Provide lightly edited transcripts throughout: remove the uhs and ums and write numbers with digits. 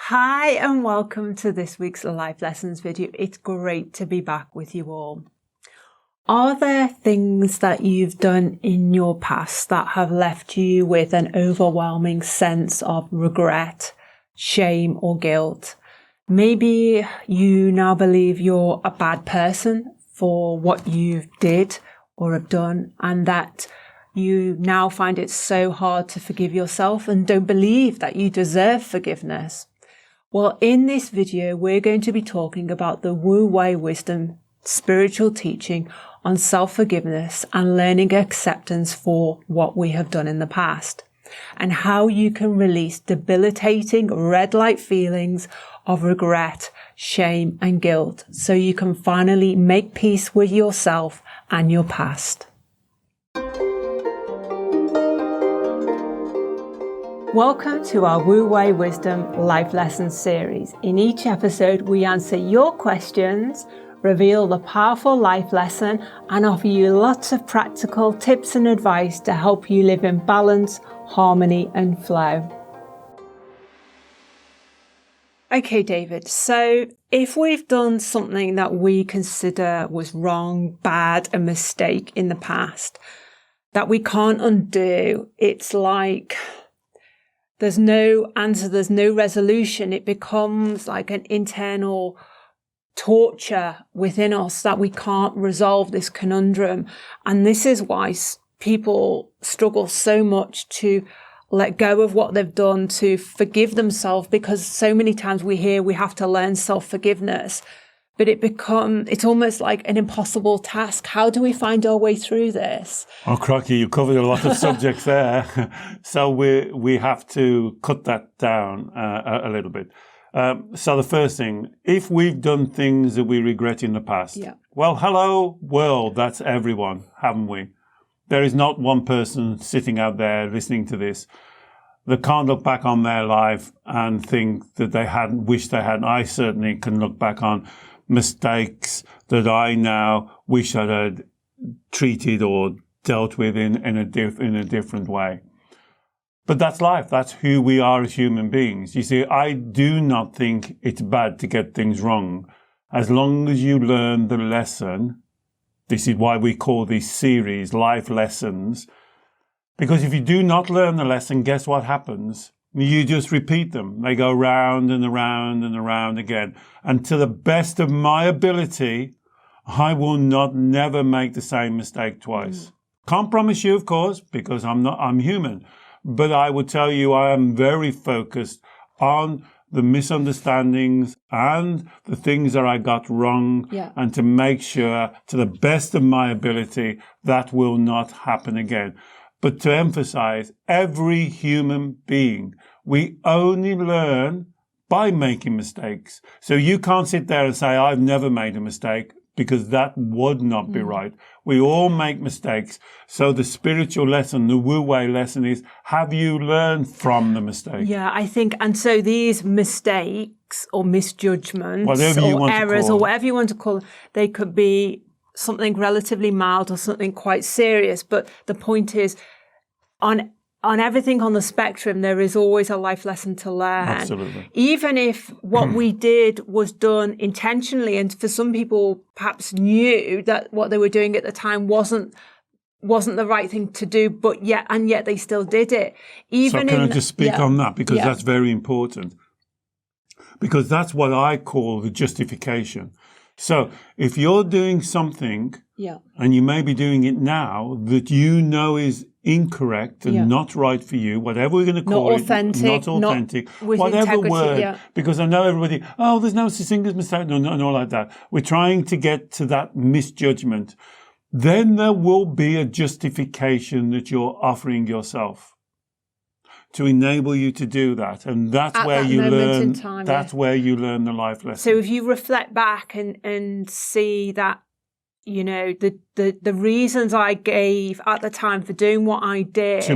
Hi and welcome to this week's Life Lessons video. It's great to be back with you all. Are there things that you've done in your past that have left you with an overwhelming sense of regret, shame or guilt? Maybe you now believe you're a bad person for what you did or have done, and that you now find it so hard to forgive yourself and don't believe that you deserve forgiveness. Well, in this video, we're going to be talking about the Wu Wei wisdom spiritual teaching on self-forgiveness and learning acceptance for what we have done in the past, and how you can release debilitating red light feelings of regret, shame, and guilt so you can finally make peace with yourself and your past. Welcome to our Wu Wei Wisdom Life Lessons series. In each episode, we answer your questions, reveal the powerful life lesson, and offer you lots of practical tips and advice to help you live in balance, harmony, and flow. Okay, David, so if we've done something that we consider was wrong, bad, a mistake in the past that we can't undo, it's like there's no answer, there's no resolution. It becomes like an internal torture within us that we can't resolve this conundrum. And this is why people struggle so much to let go of what they've done, to forgive themselves, because so many times we hear we have to learn self-forgiveness, but it's almost like an impossible task. How do we find our way through this? Oh, crikey, you covered a lot of subjects there. So we have to cut that down a little bit. So the first thing, if we've done things that we regret in the past, well, hello, world, that's everyone, haven't we? There is not one person sitting out there listening to this that can't look back on their life and think that they hadn't, wish they hadn't. I certainly can look back on mistakes that I now wish I had treated or dealt with in a different way. But that's life. That's who we are as human beings. You see, I do not think it's bad to get things wrong. As long as you learn the lesson, this is why we call this series Life Lessons. Because if you do not learn the lesson, guess what happens? You just repeat them. They go round and around and around again. And to the best of my ability, I will never make the same mistake twice. Can't promise you, of course, because I'm human. But I will tell you, I am very focused on the misunderstandings and the things that I got wrong, and to make sure, to the best of my ability, that will not happen again. But to emphasize, every human being, we only learn by making mistakes. So you can't sit there and say, I've never made a mistake, because that would not be right. We all make mistakes. So the spiritual lesson, the Wu Wei lesson is, have you learned from the mistake? Yeah, I think, and so these mistakes or misjudgments or errors or whatever you want to call them, they could be something relatively mild or something quite serious. But the point is, on everything on the spectrum, there is always a life lesson to learn. Absolutely. Even if what we did was done intentionally, and for some people perhaps knew that what they were doing at the time wasn't the right thing to do, but yet they still did it. So can I just speak on that? Because that's very important. Because that's what I call the justification. So if you're doing something, and you may be doing it now, that you know is incorrect and not right for you, whatever we're going to call it, not authentic, whatever word, because I know everybody, there's no such thing as mistake, no, like that. We're trying to get to that misjudgment. Then there will be a justification that you're offering yourself to enable you to do that. And that's where you learn, that's where you learn the life lesson. So if you reflect back and see that, you know, the reasons I gave at the time for doing what I did to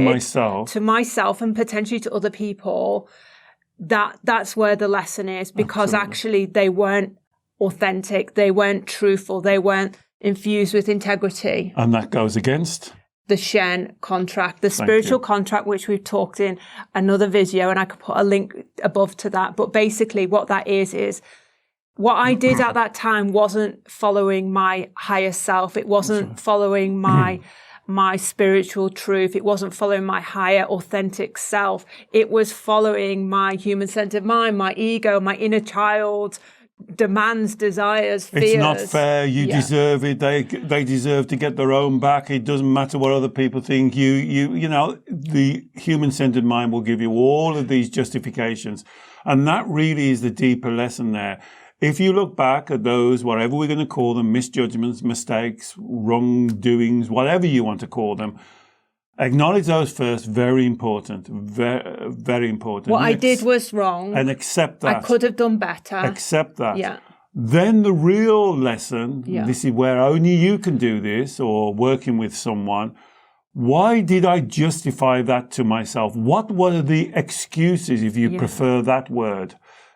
myself and potentially to other people, that's where the lesson is, because actually they weren't authentic, they weren't truthful, they weren't infused with integrity. And that goes against the Shen contract, the spiritual contract, which we've talked in another video, and I could put a link above to that. But basically what that is what I did at that time wasn't following my higher self. It wasn't following my spiritual truth. It wasn't following my higher authentic self. It was following my human-centered mind, my ego, my inner child, demands, desires, fears. It's not fair. You deserve it. They deserve to get their own back. It doesn't matter what other people think. You know, the human-centered mind will give you all of these justifications. And that really is the deeper lesson there. If you look back at those, whatever we're going to call them, misjudgments, mistakes, wrongdoings, whatever you want to call them, acknowledge those first. Very important. Very, very important. What I did was wrong. And accept that. I could have done better. Accept that. Yeah. Then the real lesson, this is where only you can do this, or working with someone. Why did I justify that to myself? What were the excuses, if you prefer that word?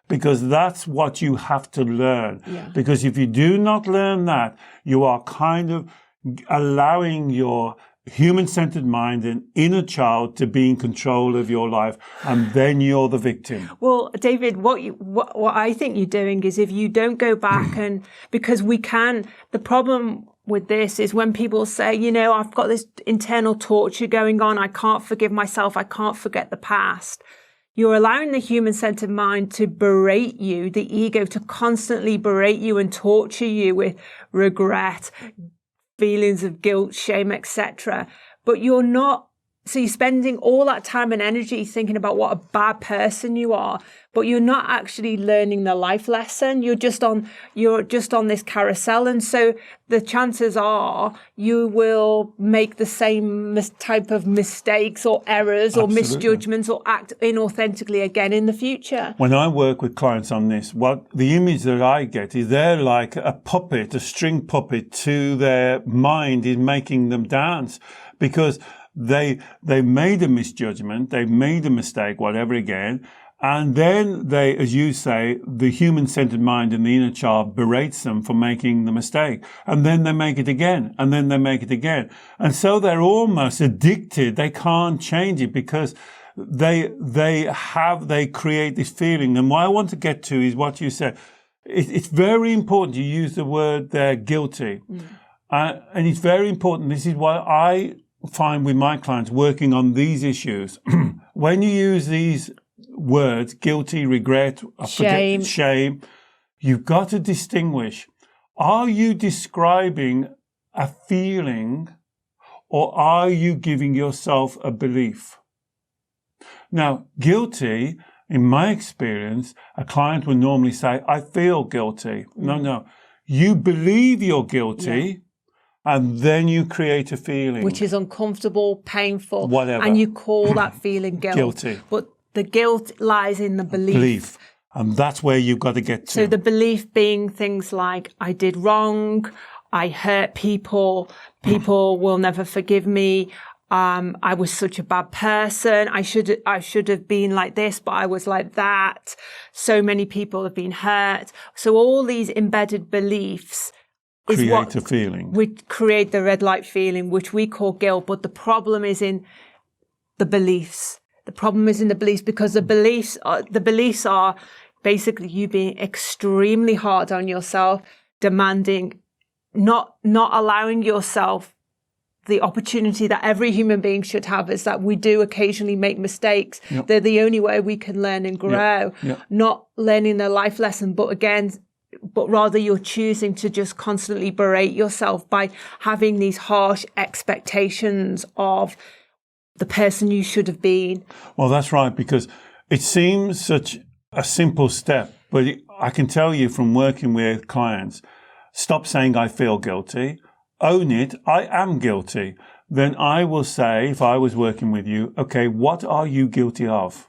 Because that's what you have to learn. Yeah. Because if you do not learn that, you are kind of allowing your human-centered mind and inner child to be in control of your life, and then you're the victim. Well, David, what I think you're doing is, if you don't go back and, because the problem with this is when people say, you know, I've got this internal torture going on, I can't forgive myself, I can't forget the past. You're allowing the human-centered mind to berate you, the ego to constantly berate you and torture you with regret, feelings of guilt, shame, etc. But you're not, so you're spending all that time and energy thinking about what a bad person you are, but you're not actually learning the life lesson. You're just on this carousel. And so the chances are you will make the same type of mistakes or errors or misjudgments or act inauthentically again in the future. When I work with clients on this, what the image that I get is they're like a puppet, a string puppet to their mind in making them dance, because they made a misjudgment, they made a mistake, whatever again, and then they, as you say, the human-centered mind and the inner child berates them for making the mistake, and then they make it again, and then they make it again, and so they're almost addicted. They can't change it because they create this feeling. And what I want to get to is what you said. It's very important. You use the word there, guilty, and it's very important. This is why I find with my clients working on these issues, when you use these words, guilty, regret, shame, you've got to distinguish. Are you describing a feeling, or are you giving yourself a belief? Now, guilty, in my experience, a client would normally say, I feel guilty. No. You believe you're guilty. And then you create a feeling. Which is uncomfortable, painful. Whatever. And you call that feeling guilt. Guilty. But the guilt lies in the belief. And that's where you've got to get to. So the belief being things like, I did wrong, I hurt people, people will never forgive me, I was such a bad person, I should have been like this, but I was like that. So many people have been hurt. So all these embedded beliefs create a feeling. We create the red light feeling, which we call guilt. But the problem is in the beliefs. The problem is in the beliefs, because the beliefs are basically you being extremely hard on yourself, demanding, not allowing yourself the opportunity that every human being should have, is that we do occasionally make mistakes. Yep. They're the only way we can learn and grow. Yep. Not learning the life lesson, but rather you're choosing to just constantly berate yourself by having these harsh expectations of the person you should have been. Well, that's right, because it seems such a simple step, but I can tell you from working with clients, stop saying I feel guilty, own it, I am guilty. Then I will say, if I was working with you, okay, what are you guilty of?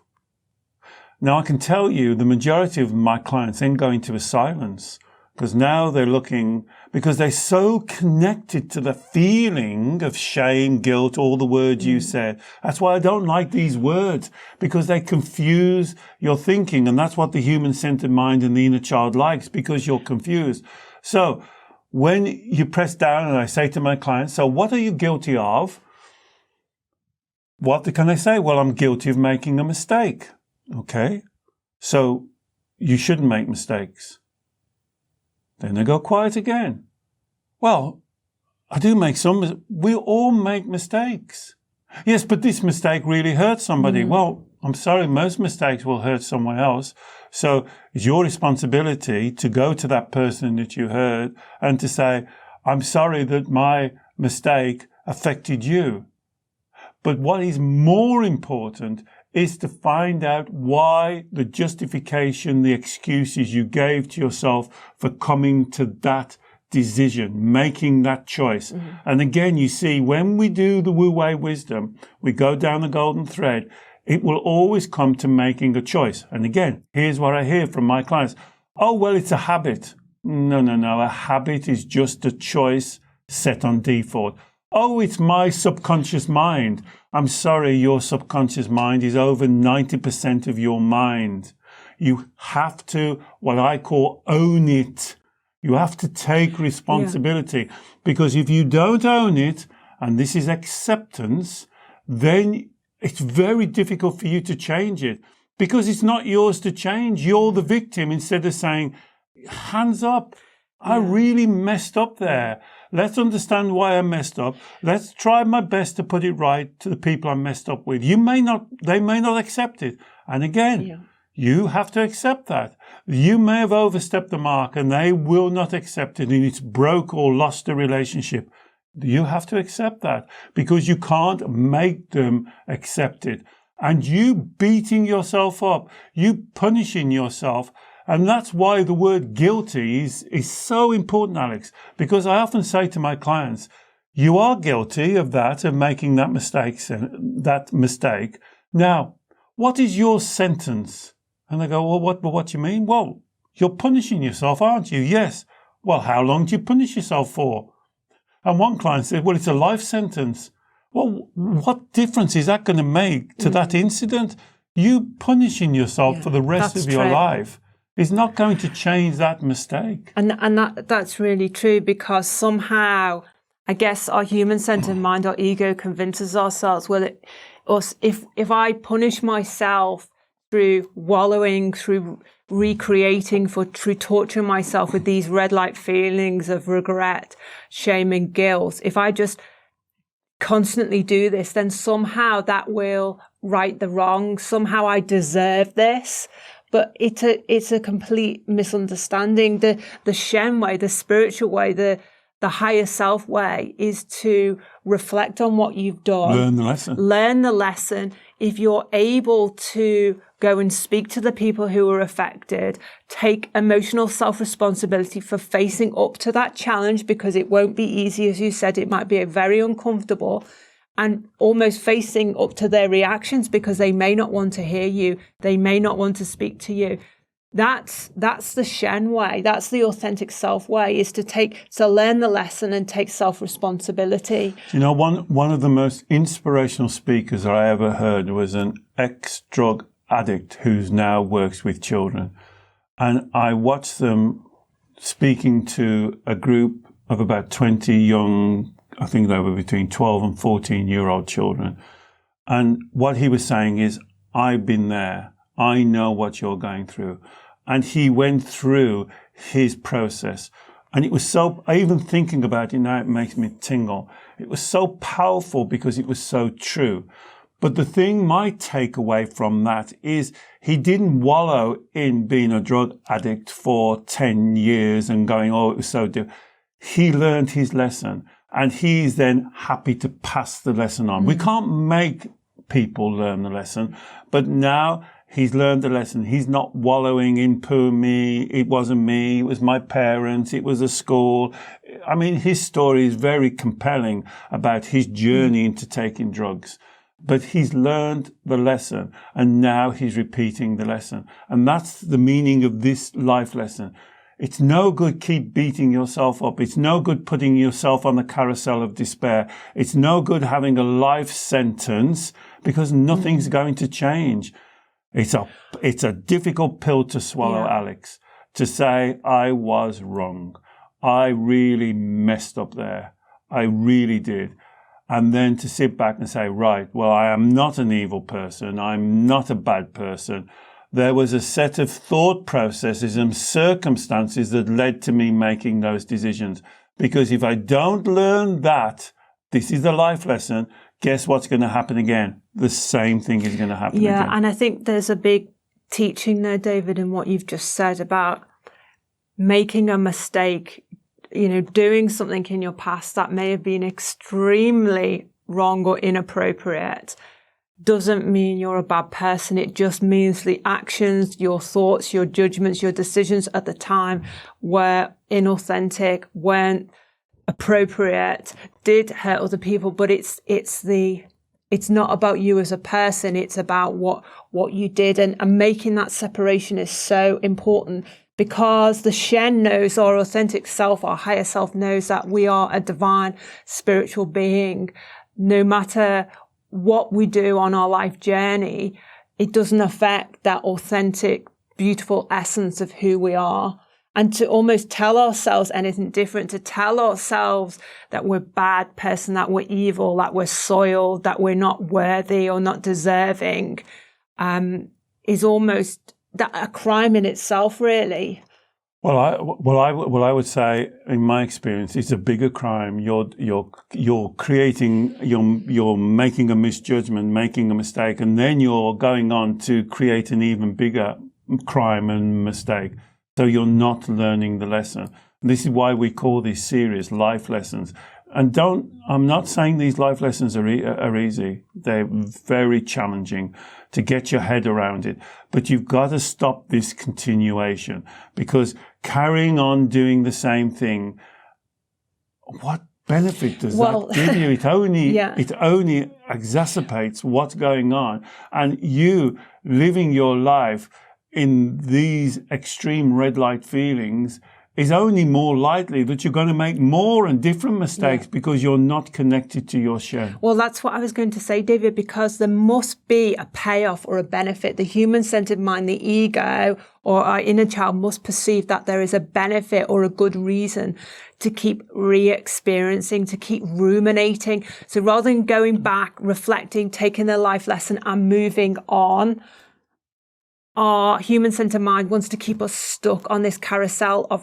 Now, I can tell you the majority of my clients then go into a silence, because now they're looking, because they're so connected to the feeling of shame, guilt, all the words you said. That's why I don't like these words, because they confuse your thinking. And that's what the human-centered mind and the inner child likes, because you're confused. So when you press down and I say to my clients, so what are you guilty of? what can they say? Well, I'm guilty of making a mistake. Okay. So you shouldn't make mistakes. Then they go quiet again. Well, I do make we all make mistakes. Yes, but this mistake really hurt somebody. Well, I'm sorry, most mistakes will hurt someone else. So it's your responsibility to go to that person that you hurt and to say, I'm sorry that my mistake affected you. But what is more important is to find out why the justification, the excuses you gave to yourself for coming to that decision, making that choice. And again, you see, when we do the wu-wei wisdom, we go down the golden thread, it will always come to making a choice. And again, here's what I hear from my clients. Oh, well, it's a habit. No. A habit is just a choice set on default. Oh, it's my subconscious mind. I'm sorry, your subconscious mind is over 90% of your mind. You have to, what I call, own it. You have to take responsibility, because if you don't own it, and this is acceptance, then it's very difficult for you to change it, because it's not yours to change. You're the victim, instead of saying, hands up, I really messed up there. Let's understand why I messed up. Let's try my best to put it right to the people I messed up with. They may not accept it. And again, you have to accept that. You may have overstepped the mark and they will not accept it, and it's broke or lost a relationship. You have to accept that, because you can't make them accept it. And you beating yourself up, you punishing yourself. And that's why the word guilty is so important, Alex, because I often say to my clients, you are guilty of that, of making that mistake. Now, what is your sentence? And they go, well, what do you mean? Well, you're punishing yourself, aren't you? Yes. Well, how long do you punish yourself for? And one client said, well, it's a life sentence. Well, what difference is that going to make to that incident? You punishing yourself for the rest of your life is not going to change that mistake. And that's really true, because somehow, I guess, our human-centered mind, our ego, convinces ourselves, well, if I punish myself through wallowing, through recreating, through torturing myself with these red light feelings of regret, shame and guilt, if I just constantly do this, then somehow that will right the wrong. Somehow I deserve this. But it's a complete misunderstanding. The Shem way, the spiritual way, the higher self way is to reflect on what you've done. Learn the lesson. If you're able to go and speak to the people who were affected, take emotional self-responsibility for facing up to that challenge, because it won't be easy. As you said, it might be very uncomfortable. And almost facing up to their reactions, because they may not want to hear you. They may not want to speak to you. That's the Shen way. That's the authentic self way, is to learn the lesson and take self-responsibility. You know, one of the most inspirational speakers I ever heard was an ex-drug addict who's now works with children. And I watched them speaking to a group of about 20 young, I think they were between 12 and 14-year-old children. And what he was saying is, I've been there. I know what you're going through. And he went through his process. And it was so, even thinking about it now, it makes me tingle. It was so powerful because it was so true. But the thing, my takeaway from that is he didn't wallow in being a drug addict for 10 years and going, oh, it was so difficult. He learned his lesson. And he's then happy to pass the lesson on. We can't make people learn the lesson, but now he's learned the lesson. He's not wallowing in poor me. It wasn't me. It was my parents. It was a school. I mean, his story is very compelling about his journey into taking drugs. But he's learned the lesson, and now he's repeating the lesson. And that's the meaning of this life lesson. It's no good keep beating yourself up. It's no good putting yourself on the carousel of despair. It's no good having a life sentence, because nothing's going to change. It's a difficult pill to swallow, Alex, to say, I was wrong. I really messed up there. I really did. and then to sit back and say, right, well, I am not an evil person. I'm not a bad person. There was a set of thought processes and circumstances that led to me making those decisions. Because if I don't learn that, this is the life lesson, guess what's going to happen again? The same thing is going to happen again. Yeah, and I think there's a big teaching there, David, in what you've just said about making a mistake, doing something in your past that may have been extremely wrong or inappropriate doesn't mean you're a bad person. It just means the actions, your thoughts, your judgments, your decisions at the time were inauthentic, weren't appropriate, did hurt other people, but it's not about you as a person. It's about what you did, and making that separation is so important, because the Shen knows, our authentic self, our higher self knows that we are a divine spiritual being. No matter what we do on our life journey, it doesn't affect that authentic, beautiful essence of who we are. And to almost tell ourselves anything different, to tell ourselves that we're a bad person, that we're evil, that we're soiled, that we're not worthy or not deserving, is almost a crime in itself, really. Well, I would say, in my experience, it's a bigger crime. You're creating, you're making a misjudgment, making a mistake, and then you're going on to create an even bigger crime and mistake. So you're not learning the lesson. This is why we call these series life lessons. And I'm not saying these life lessons are easy. They're very challenging to get your head around it. But you've got to stop this continuation, because carrying on doing the same thing, what benefit does that give you? It only exacerbates what's going on. And you living your life in these extreme red light feelings is only more likely that you're going to make more and different mistakes because you're not connected to your Shen. Well, that's what I was going to say, David, because there must be a payoff or a benefit. The human-centered mind, the ego, or our inner child must perceive that there is a benefit or a good reason to keep re-experiencing, to keep ruminating. So rather than going back, reflecting, taking the life lesson and moving on, our human-centered mind wants to keep us stuck on this carousel of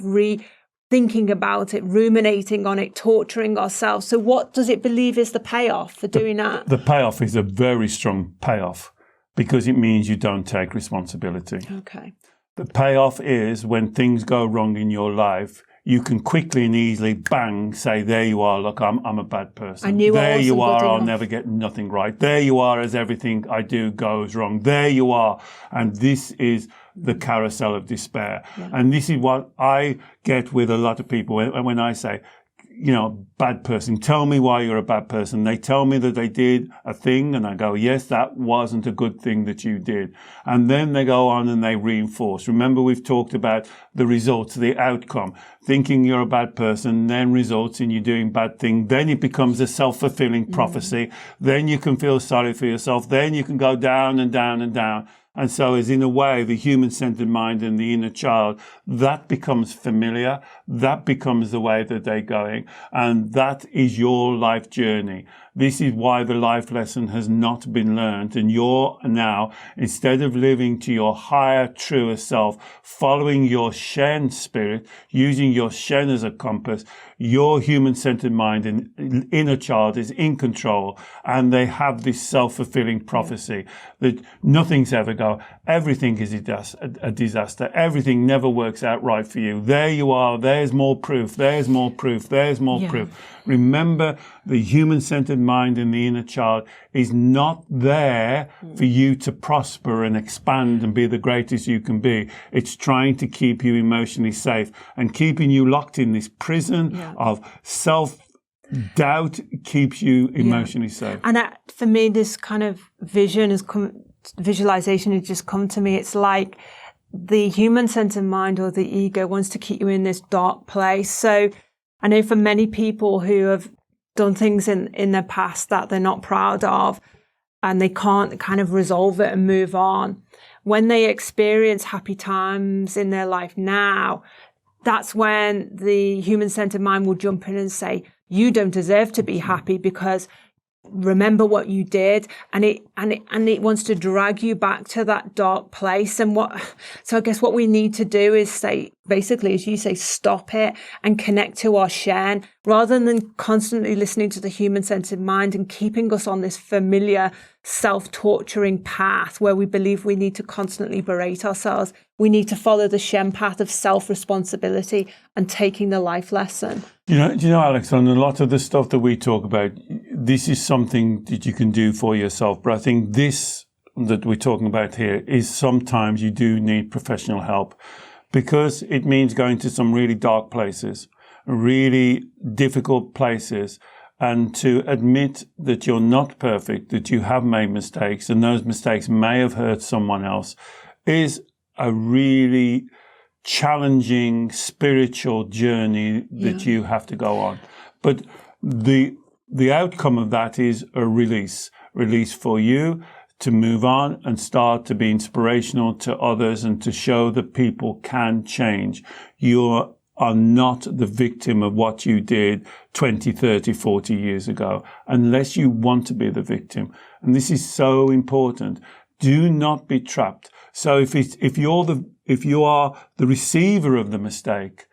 thinking about it, ruminating on it, torturing ourselves. So what does it believe is the payoff for doing that? The payoff is a very strong payoff, because it means you don't take responsibility. Okay. The payoff is when things go wrong in your life, you can quickly and easily, bang, say, there you are, look, I'm a bad person. There you are, I'll never get nothing right. There you are, as everything I do goes wrong. There you are. And this is the carousel of despair. Yeah. And this is what I get with a lot of people when I say, bad person, tell me why you're a bad person. They tell me that they did a thing, and I go, yes, that wasn't a good thing that you did. And then they go on and they reinforce. Remember, we've talked about the results, the outcome. Thinking you're a bad person then results in you doing bad things. Then it becomes a self-fulfilling prophecy. Then you can feel sorry for yourself. Then you can go down and down and down. And so, as in a way, the human-centered mind and the inner child, that becomes familiar. That becomes the way that they're going. And that is your life journey. This is why the life lesson has not been learned. And you're now, instead of living to your higher, truer self, following your Shen spirit, using your Shen as a compass, your human-centered mind and inner child is in control. And they have this self-fulfilling prophecy that nothing's ever go. Everything is a disaster. Everything never works out right for you. There you are. There's more proof. There's more proof. There's more proof. Remember, the human-centered mind in the inner child is not there for you to prosper and expand and be the greatest you can be. It's trying to keep you emotionally safe and keeping you locked in this prison of self-doubt keeps you emotionally safe. And for me, this kind of visualization has just come to me. It's like the human-centered mind or the ego wants to keep you in this dark place. So I know for many people who have done things in their past that they're not proud of and they can't kind of resolve it and move on, when they experience happy times in their life now, that's when the human-centered mind will jump in and say, you don't deserve to be happy because remember what you did, and it wants to drag you back to that dark place. So I guess what we need to do is say, basically, as you say, stop it and connect to our Shen, rather than constantly listening to the human-centered mind and keeping us on this familiar self-torturing path where we believe we need to constantly berate ourselves. We need to follow the Shen path of self-responsibility and taking the life lesson. Do you know, Alexandra, a lot of the stuff that we talk about, this is something that you can do for yourself. But I think this that we're talking about here is sometimes you do need professional help, because it means going to some really dark places, really difficult places, and to admit that you're not perfect, that you have made mistakes, and those mistakes may have hurt someone else, is a really challenging spiritual journey that you have to go on. But the outcome of that is a release for you to move on and start to be inspirational to others and to show that people can change. You are not the victim of what you did 20, 30, 40 years ago, unless you want to be the victim. And this is so important. Do not be trapped. So if you are the receiver of the mistake,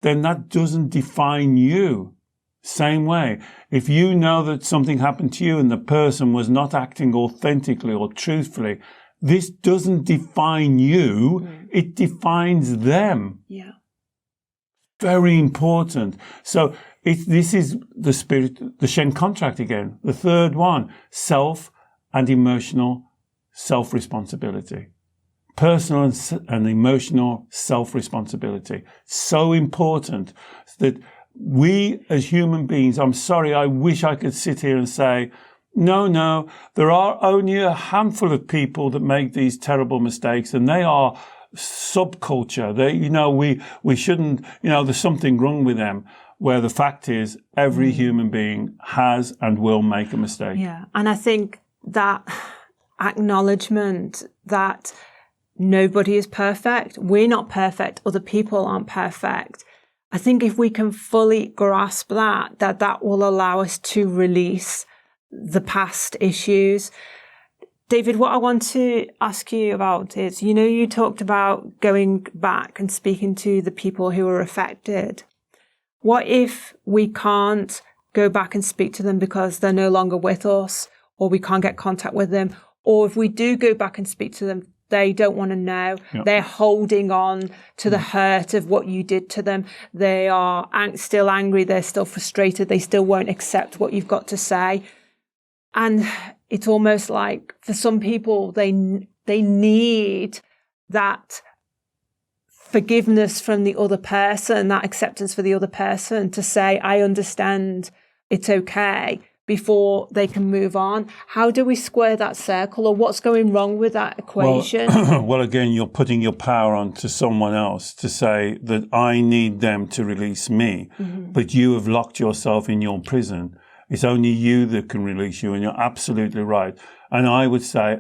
then that doesn't define you. Same way, if you know that something happened to you and the person was not acting authentically or truthfully, this doesn't define you, it defines them. Yeah. Very important. So this is the spirit, the Shen contract again. The third one, self and emotional self-responsibility. Personal and emotional self-responsibility. So important that we as human beings, I'm sorry, I wish I could sit here and say, no, there are only a handful of people that make these terrible mistakes, and they are subculture. We shouldn't, there's something wrong with them. Where the fact is, every human being has and will make a mistake. Yeah. And I think that acknowledgement that nobody is perfect, we're not perfect, other people aren't perfect. I think if we can fully grasp that will allow us to release the past issues. David, what I want to ask you about is, you talked about going back and speaking to the people who were affected. What if we can't go back and speak to them because they're no longer with us, or we can't get contact with them? Or if we do go back and speak to them, they don't want to know. Yep. They're holding on to the hurt of what you did to them. They are still angry. They're still frustrated. They still won't accept what you've got to say. And it's almost like for some people, they need that forgiveness from the other person, that acceptance for the other person to say, I understand, it's okay, before they can move on. How do we square that circle, or what's going wrong with that equation? Well, again, you're putting your power onto someone else to say that I need them to release me, but you have locked yourself in your prison. It's only you that can release you, and you're absolutely right. And I would say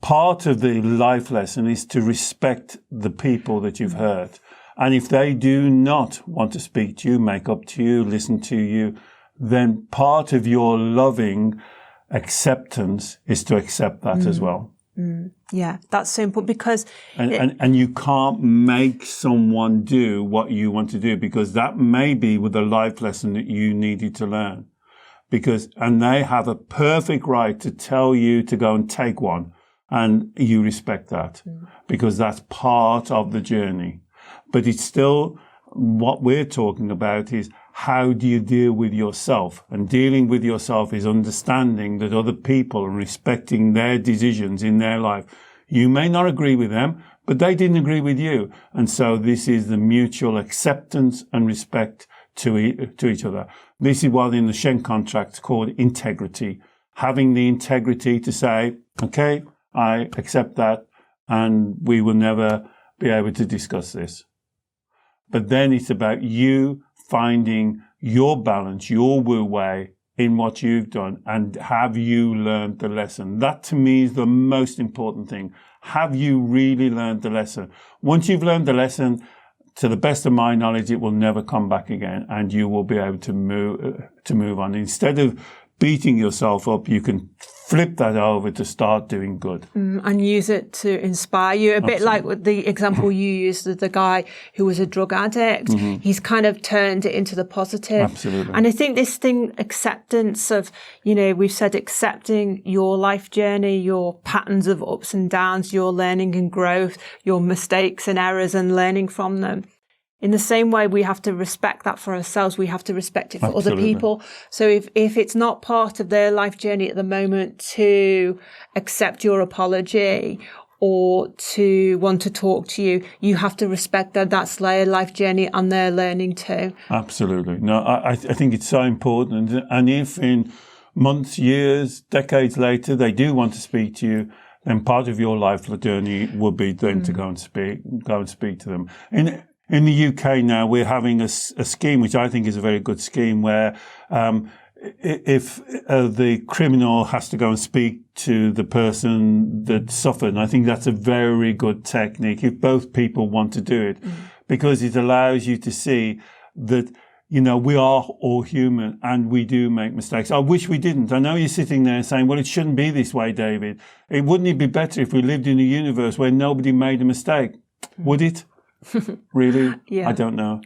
part of the life lesson is to respect the people that you've hurt. And if they do not want to speak to you, make up to you, listen to you, then part of your loving acceptance is to accept that as well. Yeah, that's so important, because and you can't make someone do what you want to do, because that may be with the life lesson that you needed to learn. And they have a perfect right to tell you to go and take one, and you respect that because that's part of the journey. But it's still, what we're talking about is, how do you deal with yourself? And dealing with yourself is understanding that other people are respecting their decisions in their life. You may not agree with them, but they didn't agree with you. And so this is the mutual acceptance and respect to each other. This is what in the Shen contract is called integrity. Having the integrity to say, okay, I accept that, and we will never be able to discuss this. But then it's about you finding your balance, your wu wei in what you've done, and have you learned the lesson? That to me is the most important thing. Have you really learned the lesson? Once you've learned the lesson, to the best of my knowledge, it will never come back again, and you will be able to move on. Instead of beating yourself up, you can flip that over to start doing good. And use it to inspire you. A bit like with the example you used, the guy who was a drug addict. He's kind of turned it into the positive. Absolutely. And I think this thing, acceptance of, we've said accepting your life journey, your patterns of ups and downs, your learning and growth, your mistakes and errors and learning from them. In the same way, we have to respect that for ourselves. We have to respect it for other people. So if it's not part of their life journey at the moment to accept your apology or to want to talk to you, you have to respect that that's their life journey and their learning too. Absolutely. No, I think it's so important. And if in months, years, decades later, they do want to speak to you, then part of your life journey will be then to go and speak to them. In the UK now, we're having a scheme, which I think is a very good scheme, where if the criminal has to go and speak to the person that suffered, and I think that's a very good technique if both people want to do it, because it allows you to see that, we are all human and we do make mistakes. I wish we didn't. I know you're sitting there saying, well, it shouldn't be this way, David. Wouldn't it be better if we lived in a universe where nobody made a mistake? Would it? Really? Yeah. I don't know.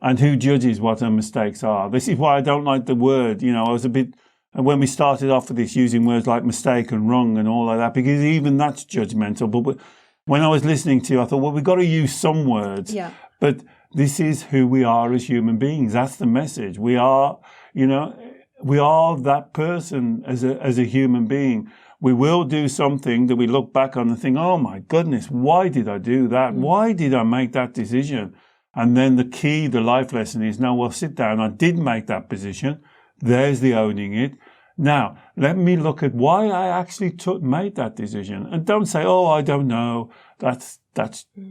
And who judges what our mistakes are? This is why I don't like the word. I was a bit, when we started off with this, using words like mistake and wrong and all like that, because even that's judgmental. But when I was listening to you, I thought, well, we've got to use some words. Yeah. But this is who we are as human beings. That's the message. We are, we are that person as a human being. We will do something that we look back on and think, oh my goodness, why did I do that? Why did I make that decision? And then the life lesson is, no, well, sit down. I did make that decision. There's the owning it. Now, let me look at why I actually made that decision. And don't say, oh, I don't know. That's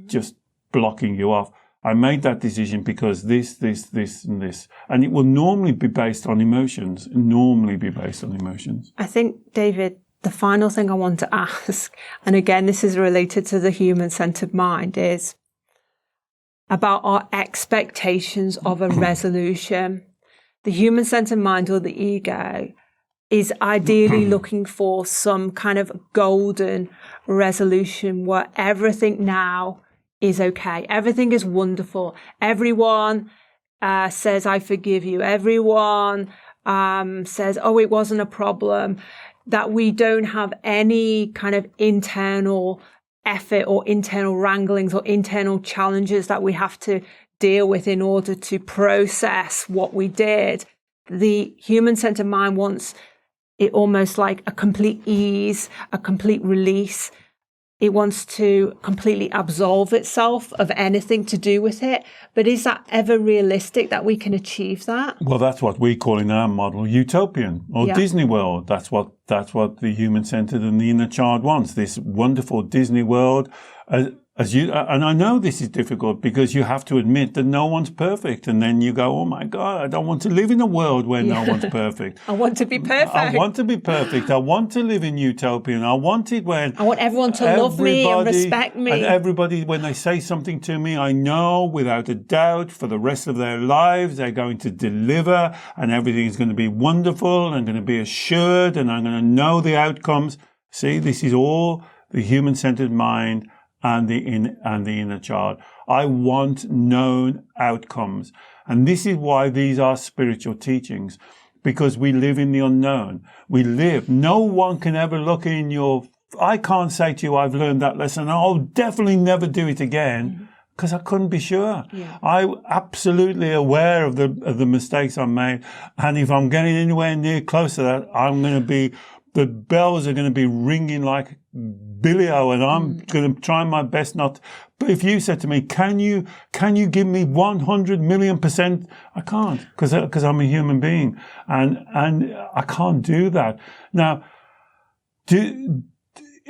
just blocking you off. I made that decision because this, and this. And it will normally be based on emotions. I think, David, the final thing I want to ask, and again, this is related to the human-centered mind, is about our expectations of a resolution. The human-centered mind, or the ego, is ideally looking for some kind of golden resolution where everything now is okay. Everything is wonderful. Everyone says, I forgive you. Everyone says, oh, it wasn't a problem. That we don't have any kind of internal effort or internal wranglings or internal challenges that we have to deal with in order to process what we did. The human-centered mind wants it almost like a complete ease, a complete release. It wants to completely absolve itself of anything to do with it. But is that ever realistic that we can achieve that? Well, that's what we call in our model utopian or Disney World. That's what the human-centered and the inner child wants. This wonderful Disney world. And I know this is difficult because you have to admit that no one's perfect. And then you go, oh my God, I don't want to live in a world where no one's perfect. I want to be perfect. I want to be perfect. I want to live in utopian. I want it when... I want everyone to love me and respect me. And everybody, when they say something to me, I know without a doubt for the rest of their lives, they're going to deliver and everything is going to be wonderful and going to be assured and I'm going to know the outcomes. See, this is all the human-centered mind and the inner child. I want known outcomes. And this is why these are spiritual teachings, because we live in the unknown. No one can ever look in I can't say to you, I've learned that lesson. I'll definitely never do it again because I couldn't be sure. Yeah. I'm absolutely aware of the mistakes I made. And if I'm getting anywhere near close to that, the bells are going to be ringing like Billy-O, and I'm going to try my best not. But if you said to me, can you give me 100 million%? I can't, because I'm a human being, and I can't do that. Now,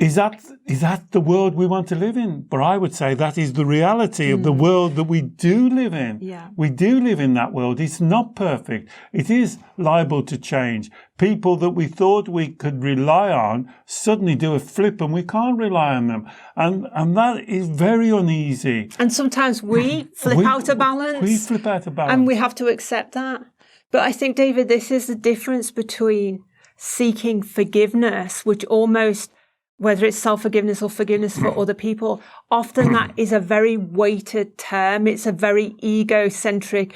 is that the world we want to live in? But I would say that is the reality of the world that we do live in. Yeah. We do live in that world. It's not perfect. It is liable to change. People that we thought we could rely on suddenly do a flip and we can't rely on them. And that is very uneasy. And sometimes we flip out of balance. We flip out of balance. And we have to accept that. But I think, David, this is the difference between seeking forgiveness, which almost, whether it's self-forgiveness or forgiveness for other people, often that is a very weighted term. It's a very egocentric,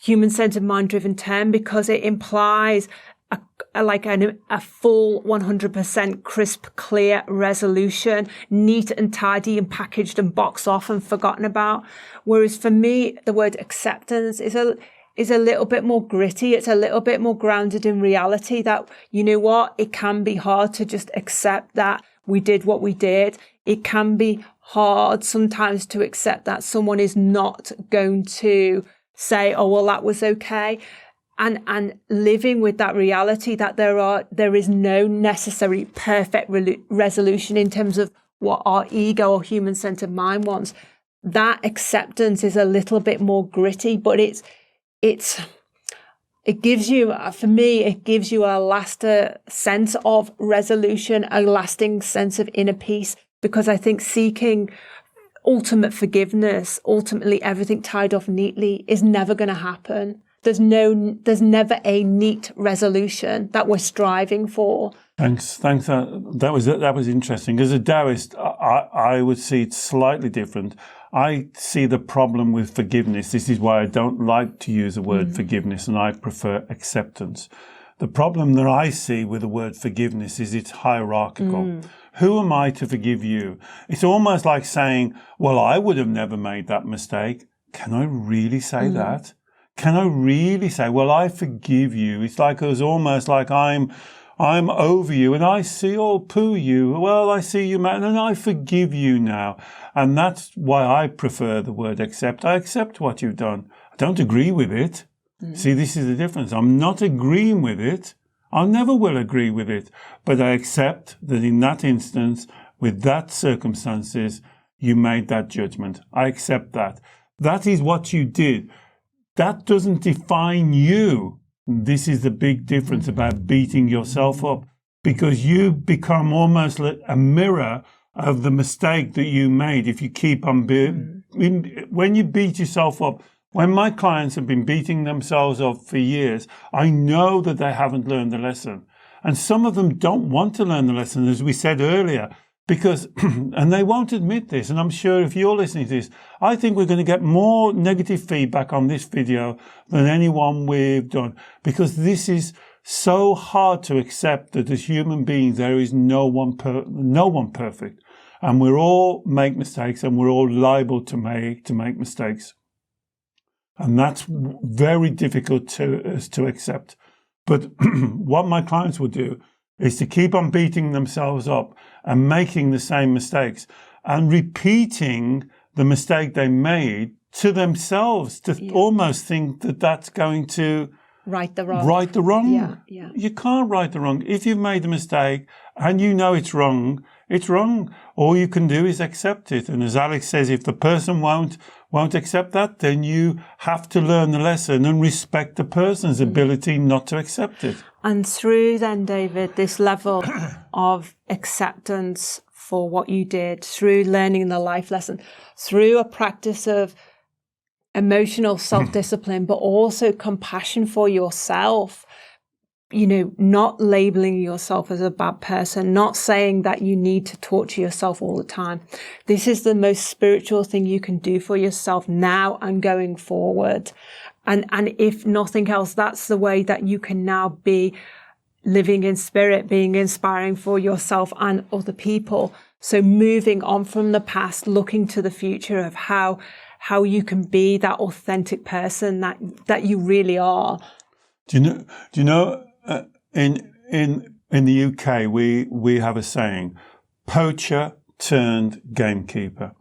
human-centered, mind-driven term, because it implies a full 100% crisp, clear resolution, neat and tidy and packaged and boxed off and forgotten about. Whereas for me, the word acceptance is a little bit more gritty. It's a little bit more grounded in reality, that, you know what, it can be hard to just accept that we did what we did. It can be hard sometimes to accept that someone is not going to say, oh, well, that was okay. And living with that reality that there is no necessary perfect resolution in terms of what our ego or human-centered mind wants. That acceptance is a little bit more gritty, but it gives you, for me, it gives you a lasting sense of resolution, a lasting sense of inner peace, because I think seeking ultimate forgiveness, ultimately everything tied off neatly, is never going to happen. There's never a neat resolution that we're striving for. Thanks. That was interesting. As a Taoist, I would see it slightly different. I see the problem with forgiveness. This is why I don't like to use the word forgiveness, and I prefer acceptance. The problem that I see with the word forgiveness is it's hierarchical. Who am I to forgive you? It's almost like saying, well, I would have never made that mistake. Can I really say that? Can I really say, well, I forgive you? It's almost like I'm over you and I see, oh, poo you. Well, I see you, man, and I forgive you now. And that's why I prefer the word accept. I accept what you've done. I don't agree with it. See, this is the difference. I'm not agreeing with it. I never will agree with it. But I accept that in that instance, with that circumstances, you made that judgment. I accept that. That is what you did. That doesn't define you. This is the big difference about beating yourself up, because you become almost like a mirror of the mistake that you made. If you keep on when you beat yourself up, when my clients have been beating themselves up for years, I know that they haven't learned the lesson. And some of them don't want to learn the lesson, as we said earlier, because, and they won't admit this, and I'm sure if you're listening to this, I think we're going to get more negative feedback on this video than any one we've done, because this is so hard to accept that as human beings, there is no one perfect, and we all make mistakes, and we're all liable to make mistakes. And that's very difficult to accept. But what my clients will do is to keep on beating themselves up and making the same mistakes and repeating the mistake they made to themselves, to almost think that that's going to right the wrong. Right the wrong. Yeah. You can't right the wrong. If you've made a mistake and you know it's wrong, it's wrong. All you can do is accept it. And as Alex says, if the person won't accept that, then you have to learn the lesson and respect the person's ability not to accept it. And through then, David, this level of acceptance for what you did, through learning the life lesson, through a practice of emotional self-discipline, but also compassion for yourself, not labeling yourself as a bad person, not saying that you need to torture yourself all the time. This is the most spiritual thing you can do for yourself now and going forward. And if nothing else, that's the way that you can now be living in spirit, being inspiring for yourself and other people. So moving on from the past, looking to the future of how you can be that authentic person that you really are. Do you know? In the UK, we have a saying: poacher turned gamekeeper.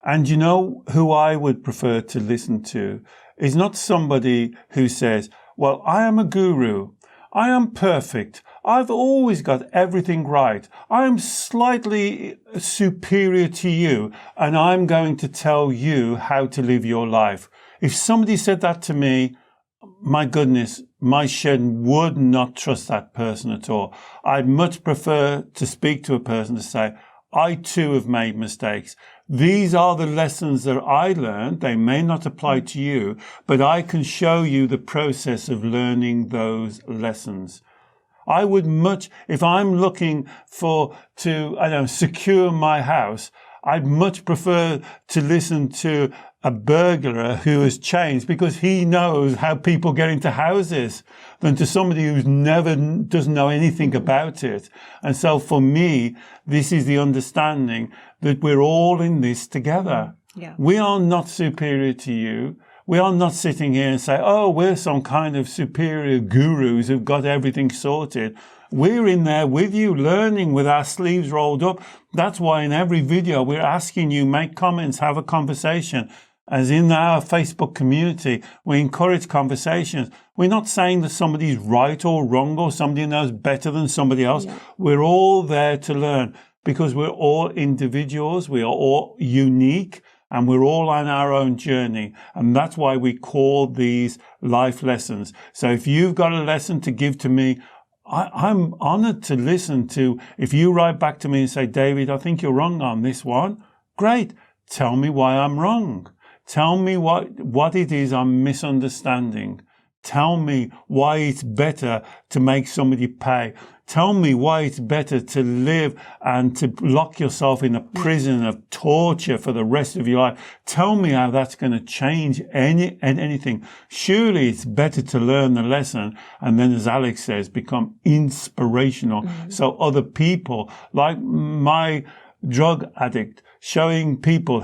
And you know who I would prefer to listen to is not somebody who says, well, I am a guru. I am perfect. I've always got everything right. I am slightly superior to you, and I'm going to tell you how to live your life. If somebody said that to me, my goodness, my shed would not trust that person at all. I'd much prefer to speak to a person to say, I too have made mistakes. These are the lessons that I learned. They may not apply to you, but I can show you the process of learning those lessons. I would much, if I'm looking to secure my house, I'd much prefer to listen to a burglar who has changed because he knows how people get into houses than to somebody who's doesn't know anything about it. And so for me, this is the understanding that we're all in this together. Yeah. We are not superior to you. We are not sitting here and say, oh, we're some kind of superior gurus who've got everything sorted. We're in there with you, learning with our sleeves rolled up. That's why in every video we're asking you, make comments, have a conversation. As in our Facebook community, we encourage conversations. We're not saying that somebody's right or wrong or somebody knows better than somebody else. Yeah. We're all there to learn because we're all individuals. We are all unique and we're all on our own journey. And that's why we call these life lessons. So if you've got a lesson to give to me, I'm honored to listen to. If you write back to me and say, David, I think you're wrong on this one. Great. Tell me why I'm wrong. Tell me what it is I'm misunderstanding. Tell me why it's better to make somebody pay. Tell me why it's better to live and to lock yourself in a prison of torture for the rest of your life. Tell me how that's going to change anything. Surely it's better to learn the lesson and then, as Alex says, become inspirational. Mm-hmm. So other people, like my drug addict, showing people,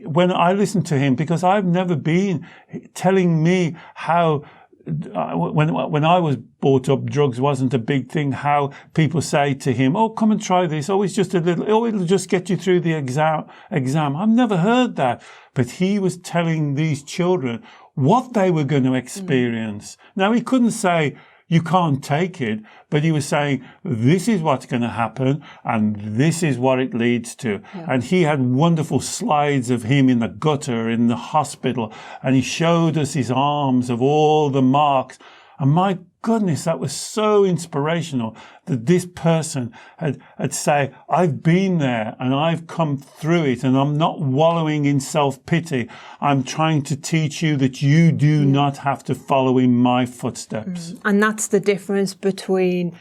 when I listen to him, because I've never been telling me how, when I was brought up, drugs wasn't a big thing, how people say to him, oh, come and try this. Oh, it's just a little, oh, it'll just get you through the exam. I've never heard that. But he was telling these children what they were going to experience. Now, he couldn't say, you can't take it, but he was saying, this is what's going to happen, and this is what it leads to. Yeah. And he had wonderful slides of him in the gutter, in the hospital, and he showed us his arms of all the marks. And my goodness, that was so inspirational that this person had say, I've been there and I've come through it and I'm not wallowing in self-pity. I'm trying to teach you that you do not have to follow in my footsteps. And that's the difference between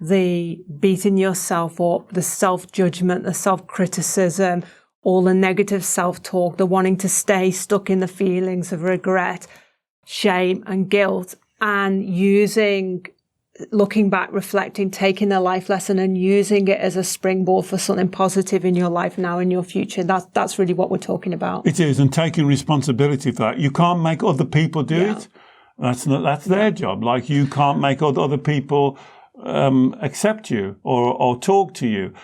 the beating yourself up, the self-judgment, the self-criticism, all the negative self-talk, the wanting to stay stuck in the feelings of regret, shame and guilt, and looking back, reflecting, taking a life lesson and using it as a springboard for something positive in your life now and your future. That's really what we're talking about. It is, and taking responsibility for that. You can't make other people do it. That's their job. Like you can't make other people accept you or talk to you.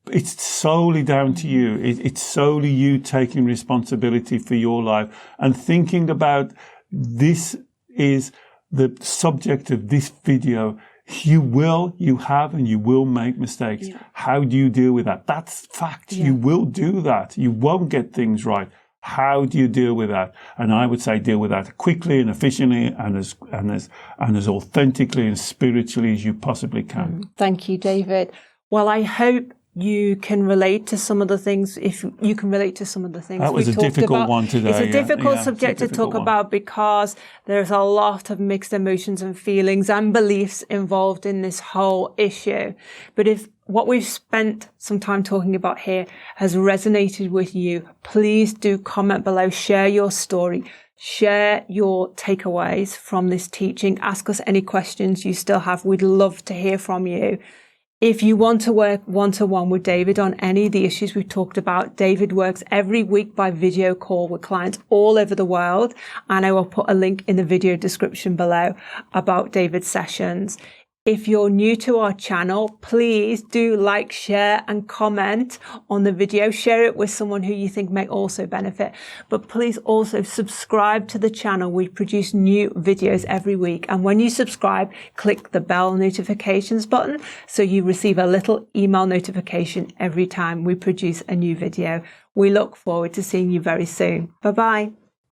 It's solely down to you. It's solely you taking responsibility for your life and thinking about this is the subject of this video. You have and you will make mistakes. Yeah. How do you deal with that? That's fact. Yeah. You will do that. You won't get things right. How do you deal with that? And I would say deal with that quickly and efficiently and as authentically and spiritually as you possibly can. Thank you, David. Well, I hope you can relate to some of the things, if you can relate to some of the things that was a difficult one today. It's a difficult subject to talk about because there's a lot of mixed emotions and feelings and beliefs involved in this whole issue. But if what we've spent some time talking about here has resonated with you, please do comment below, share your story, share your takeaways from this teaching, ask us any questions you still have. We'd love to hear from you. If you want to work one-to-one with David on any of the issues we've talked about, David works every week by video call with clients all over the world. And I will put a link in the video description below about David's sessions. If you're new to our channel, please do like, share and comment on the video. Share it with someone who you think may also benefit. But please also subscribe to the channel. We produce new videos every week. And when you subscribe, click the bell notifications button so you receive a little email notification every time we produce a new video. We look forward to seeing you very soon. Bye-bye.